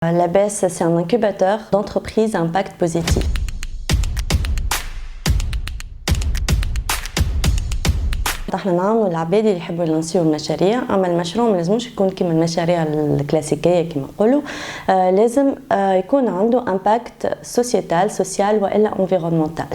L'ABES, c'est un incubateur d'entreprises à impact positif. احنا نعاونوا العباد اللي يحبوا يلانسيو المشاريع، اما المشروع ما لازمش يكون كيما المشاريع الكلاسيكيه كيما نقولوا، لازم يكون عنده امباكت سوسيال والا انفيرونمونتال.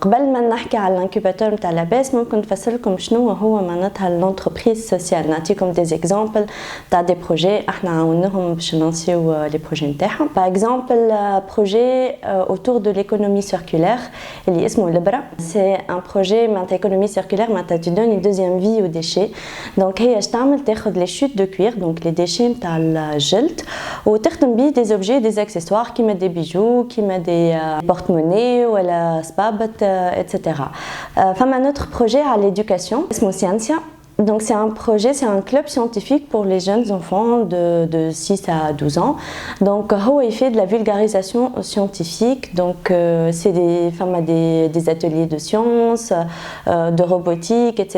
قبل ما نحكي على الانكوباتور نتاع لاباس ممكن نفسر لكم شنو هو معناتها لونتربريز سوسيال. نعطيكم دي زيكزامبل تاع دي بروجي احنا عاوناهم باش نلانسيو لي بروجي نتاعهم. باغ اكزامبل بروجي autour de l'économie circulaire اللي اسمه لبرا. سي ان بروجي معناتها ايكونومي سيركولير معناتها tu donnes une deuxième vie aux déchets. دونك هي اش تعمل؟ تاخذ لي شوت دو كوير دونك لي ديشي نتاع الجلد وتخدم بيه دي اوبجي دي اكسسوار كيما دي بيجو كيما دي بورتموني ولا سبابت اتسيتيرا. فما نوتر بروجي على l'éducation اسمه سيانسيا. Donc c'est un projet, c'est un club scientifique pour les jeunes enfants de 6 à 12 ans. Donc il fait de la vulgarisation scientifique, donc c'est des ateliers de sciences, de robotique, etc.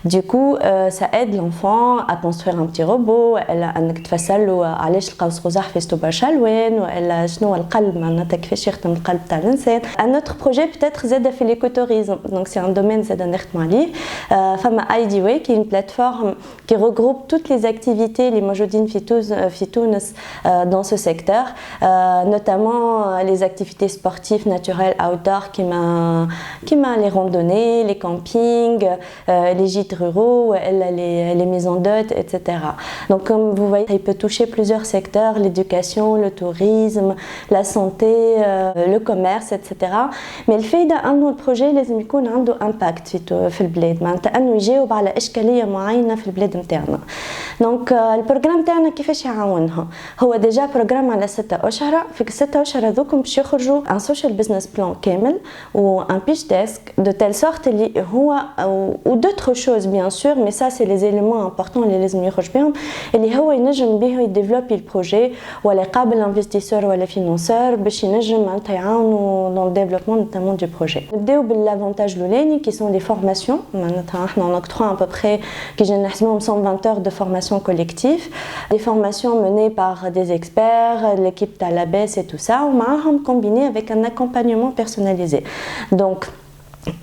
Du coup ça aide l'enfant à construire un petit robot, انك تفسرله علاش القوس قزح فيستو برشا الوان ولا شنو هو القلب معناتها كيفاش يخدم القلب تاع الانسان. Un autre projet peut-être زاد في l'écotourisme, donc c'est un domaine زاد نخدموا عليه. فما IDWay qui est une plateforme qui regroupe toutes les activités, les موجودين في تونس dans ce secteur, notamment les activités sportives naturelles outdoor كيما les randonnées, les campings, les gîtes ruraux, les maisons d'hôtes, etc. Donc comme vous voyez, il peut toucher plusieurs secteurs, l'éducation, le tourisme, la santé, le commerce, etc. Mais الفايدة انه البروجي لازم يكون عنده امباكت في البلاد، معناتها انه يجاوب على اشكاليه معينه في البلاد نتاعنا. دونك البروجرام تاعنا كيفاش يعاونها؟ هو ديجا بروجرام على 6 اشهر، في ال6 اشهر هذوكم باش يخرجوا ان سوشيال بزنس بلان كامل و ان بيش ديسك دو تيل سورت اللي هو و دوتر شوز بيان سور مي سا سي لي زيليمون امبورطون اللي لازم يخرج بهم، اللي هو ينجم به يديفلوبي البروجي ولا يقابل انفستيسور ولا فينونسور باش ينجم معناتها يعاونوا دون الديفلوبمون نوتامون دو بروجي. نبداو بالافونتاج الاولاني كي سون لي فورماسيون، معناتها احنا نقطعوا à peu près qui génèrent 120 heures de formation collective, des formations menées par des experts, l'équipe de l'ABES et tout ça, ou combiné avec un accompagnement personnalisé. Donc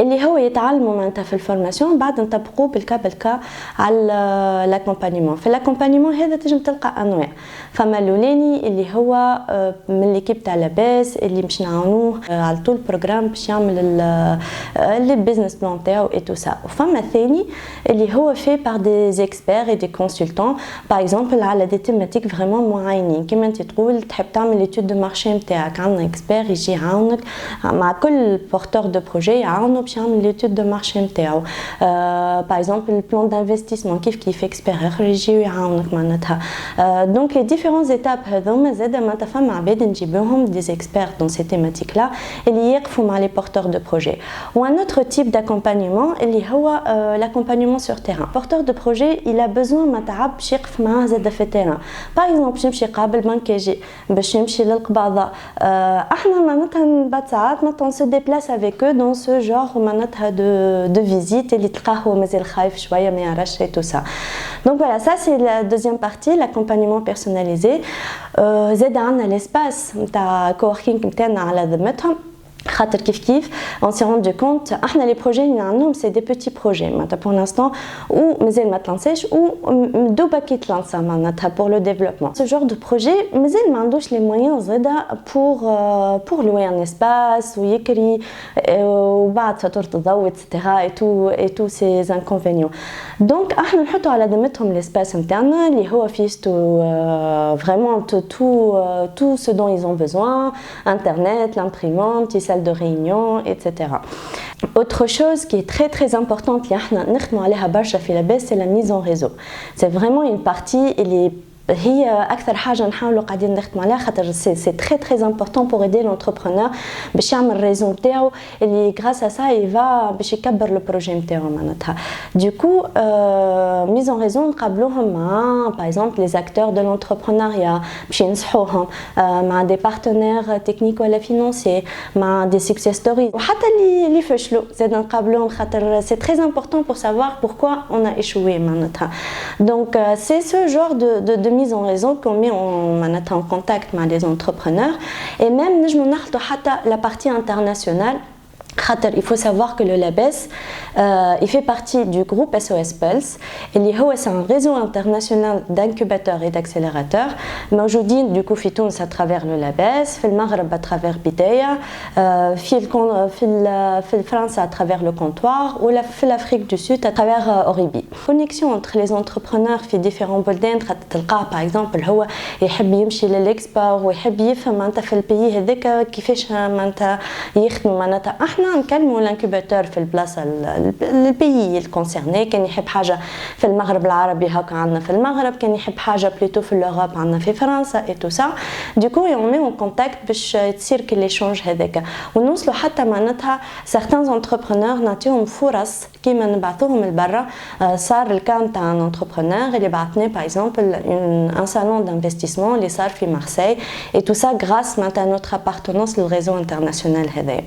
اللي هو يتعلموا معناتها في الفورماسيون بعد نطبقوه بالكا على لاكومبانيمون. في الاكومبانيمون هذا تنجم تلقى انواع. فما الاولاني اللي هو من ليكيب تاع لاباس اللي باش نعاونوه على طول البروغرام باش يعمل لي بيزنس بلان تاعو اي تو سا. وفما الثاني اللي هو في بار دي اكسبير اي دي كونسلتون باغ اكزومبل على دي تيماتيك فريمون معينين، كيما انت تقول تحب تعمل ايتود دو مارشي نتاعك، عندنا اكسبير يجي يعاونك مع كل بورتور دو بروجي باش يعمل ليتود دو مارشي نتاعو. باغ اكزومبل البلان دانفستيسمون كيف اكسبير اخر يجيو يعاونك معناتها. دونك لي ديفيرونس ايتاب هذوما زاد معناتها فما عباد نجيبوهم دي اكسبير دون سي تيماتيك لا اللي يقفوا مع لي بورتور دو بروجي. وان اوتر تيب داكومبانيمون اللي هو لاكومبانيمون سور تيران. بورتور دو بروجي il a besoin ما تعب باش يقف معاه زاد في التيران. باغ اكزومبل باش يمشي يقابل بنكاجي، باش يمشي للقباضه. احنا معناتها بعد ساعات معناتها سو ديبلاس افيك او دون سو جور معناتها دو فيزيت اللي تلقاه هو مازال خايف شويه ما يعرفش تو سا. دونك فوالا سا سي لا دوزيام بارتي لاكومبانيمون بيرسوناليزي. زاد عندنا ليسباس نتاع كووركينغ نتاعنا على ذمتهم، خاطر كيف on s'est rendu compte احنا لي بروجي اللي عندهم سي دي بيتي بروجي معناتها بور لانستون و مازال ما تلانساش و دوبا كي تلانسا معناتها بور لو ديفلوبمون. سو جور دو بروجي مازال ما عندوش لي مويان زاده بور لوي ان اسباس ويكري وبعد فاتوره الضوء اتسيتيرا اي تو سي انكونفينيون. دونك احنا نحطوا على ذمتهم ليسباس نتاعنا اللي هو فيستو فريمون تو سو دون ils ont besoin, internet, l'imprimante, salle de réunion, etc. Autre chose qui est très très importante اللي احنا نخدموا عليها برشا في لاباس c'est la mise en réseau. C'est vraiment une partie اللي هي اكثر حاجه نحاولوا قاعدين نخدموا عليها خاطر سي تري تري امبورطون بور ايدي لونتربرونور باش يعمل ريزون نتاعو اللي غراس ا سا يفا باش يكبر لو بروجي نتاعو معناتها. دوكو ميزون ريزون نقابلوهم مع باغ اكزومبل لي اكتور دو لونتربرونيا باش ينصحوهم مع دي بارتنير تكنيك ولا فينانسي مع دي سكسيس ستوريز وحتى اللي فشلوا زاد نقابلوهم خاطر سي تري امبورطون بور سافوار بوركوا اون ا ايشوي معناتها. دونك سي سو جور دو mise en réseau qu'on met en contact avec les entrepreneurs et même nous la partie internationale. Il faut savoir que le LABES il fait partie du groupe SOS Pulse. C'est un réseau international d'incubateurs et d'accélérateurs. موجودين du coup في تونس à travers le LABES, في المغرب à travers بداية, في France à travers le comptoir ou في l'Afrique du Sud à travers Oribi. Connexion entre les entrepreneurs في différents بلدان تلقاه par exemple هو يحب يمشي للإكسبو ويحب يفهم معناتها في البيي هذاك كيفاش معناتها يخدموا معناتها احنا نكلموا الانكوباتور في البلاصه البيي الكونسيرني كان يحب حاجه في المغرب العربي هكا عندنا في المغرب كان يحب حاجه بلوتو في لوروب عندنا في فرنسا اي تو سا دوكو يون مي اون كونتاكت باش تصير كل ليشونج هذاك ونوصلوا حتى معناتها سارتان انتربرونور نعطيهم فرص كيما نبعثوهم لبرا صار الكان تاع ان انتربرونور اللي بعثناه باغ اكزومبل ان صالون دانفستيسمون اللي صار في مارسي اي تو سا غراس معناتها نوتر ابارتونونس للريزو انترناسيونال هذايا